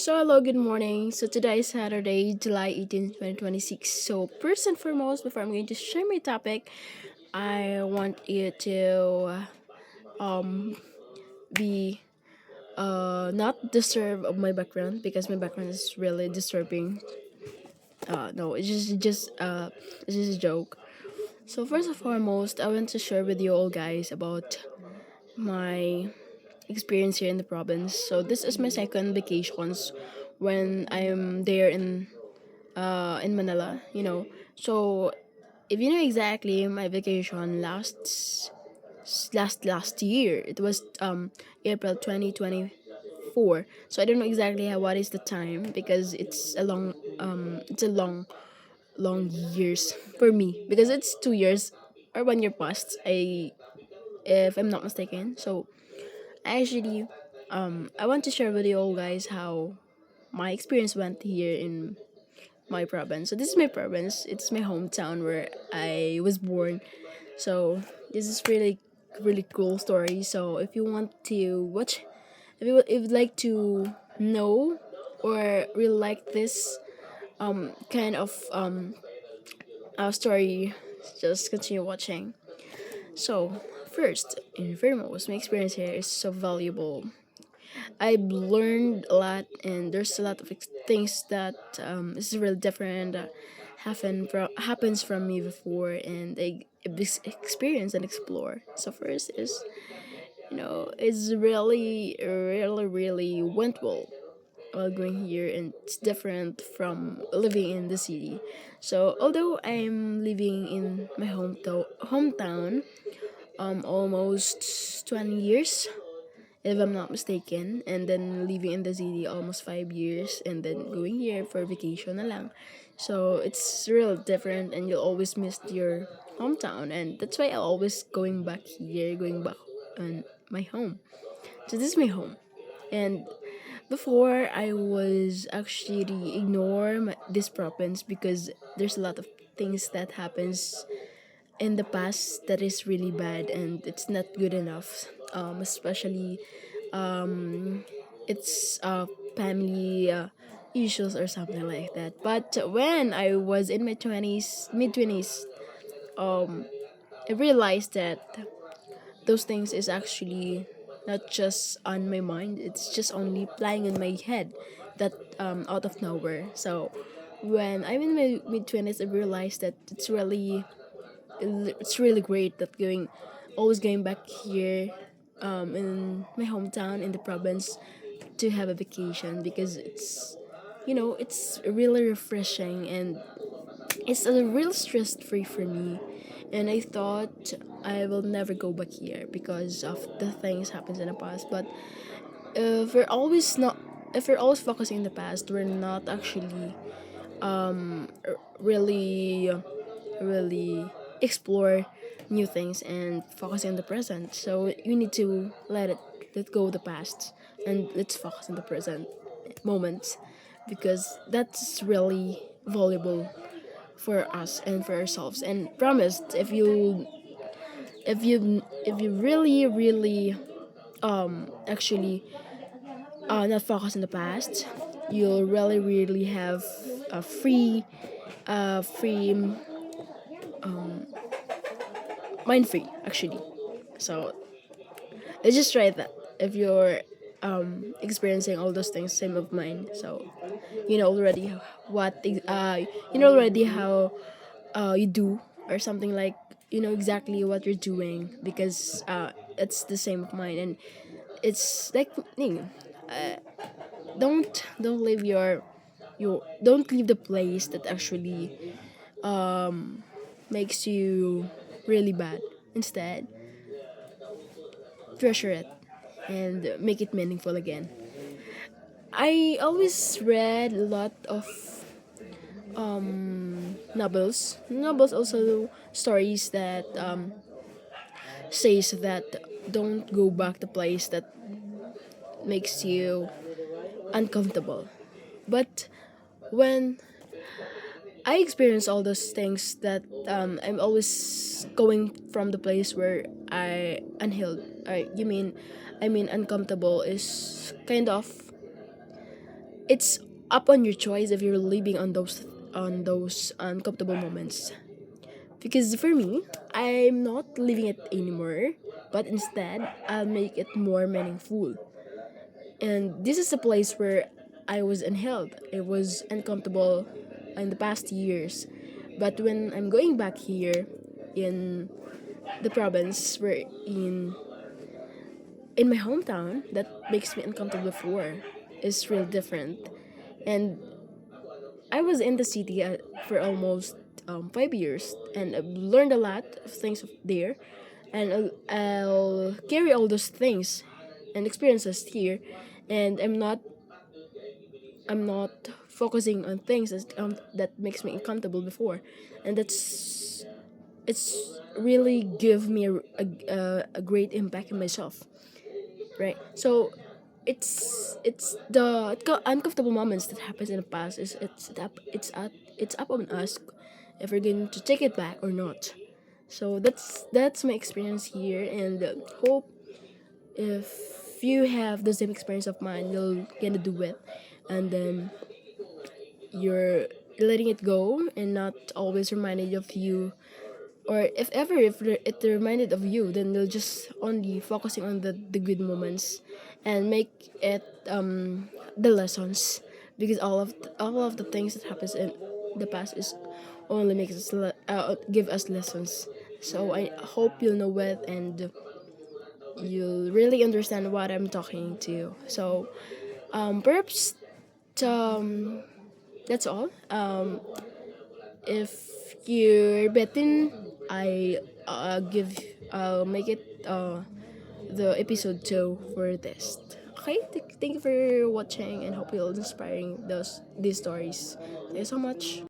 So, hello, good morning. So, today is Saturday, July 18th, 2026. So, first and foremost, before I'm going to share my topic, I want you to um, be not disturb of my background because my background is really disturbing. No, it's just a joke. So, first and foremost, I want to share with you all guys about my experience here in the province. So, this is my second vacations when I'm there in Manila, So if you know exactly, my vacation last year. It was April 2024. So I don't know exactly what is the time because it's a long years for me because it's 2 years or 1 year past. If I'm not mistaken. So actually, I want to share with you all guys how my experience went here in my province. So this is my province. It's my hometown where I was born. So this is really cool story. So if you want to watch, if you'd like to know or really like this kind of story, just continue watching. So first and foremost, my experience here is so valuable. I've learned a lot, and there's a lot of things that is really different. Happens from me before, and I experience and explore. So first is it's really went well while going here, and it's different from living in the city. So although I'm living in my hometown, almost 20 years if I'm not mistaken, and then living in the city almost 5 years, and then going here for vacation na lang. So it's real different, and you'll always miss your hometown, and that's why I'm always going back here, going back on my home. So this is my home, and before I was actually this province because there's a lot of things that happens in the past that is really bad and it's not good enough. Especially it's family issues or something like that. But when I was in my 20s, mid 20s, I realized that those things is actually not just on my mind, it's just only playing in my head that out of nowhere. So when I'm in my mid 20s, I realized that it's really great that always going back here in my hometown in the province to have a vacation because it's really refreshing and it's a real stress free for me. And I thought I will never go back here because of the things happens in the past. But if we're always not if we're always focusing in the past, we're not actually really explore new things and focus on the present. So you need to let go of the past and let's focus on the present moment because that's really valuable for us and for ourselves. And promised if you really actually not focus on the past, you'll really have a free mind free actually. So let's just try that if you're experiencing all those things same of mine. So you know already what you know already how you do or something like exactly what you're doing because it's the same of mine. And it's like don't leave your don't leave the place that actually makes you really bad. Instead, treasure it and make it meaningful again. I always read a lot of novels, also stories that says that don't go back to place that makes you uncomfortable. But when I experience all those things that I'm always going from the place where I unhealed. I mean uncomfortable is kind of it's up on your choice if you're living on those uncomfortable moments. Because for me, I'm not living it anymore, but instead I'll make it more meaningful. And this is a place where I was unhealed. It was uncomfortable in the past years. But when I'm going back here in the province, where in my hometown, that makes me uncomfortable before is real different. And I was in the city for almost 5 years, and I've learned a lot of things there, and I'll carry all those things and experiences here, and I'm not focusing on things that makes me uncomfortable before, and it's really give me a great impact on myself, right? So it's the uncomfortable moments that happens in the past is it's up on us if we're going to take it back or not. So that's my experience here, and hope if you have the same experience of mine, you'll gonna do it, and then you're letting it go and not always reminded of you, or if ever if it reminded of you, then you'll just only focusing on the good moments and make it the lessons, because all of the things that happens in the past is only makes us give us lessons. So I hope you'll know it, and you'll really understand what I'm talking to. So perhaps um that's all. If you're betting, I give I'll make it the episode 2 for this. Okay, thank you for watching, and hope you'll inspiring these stories. Thank you so much.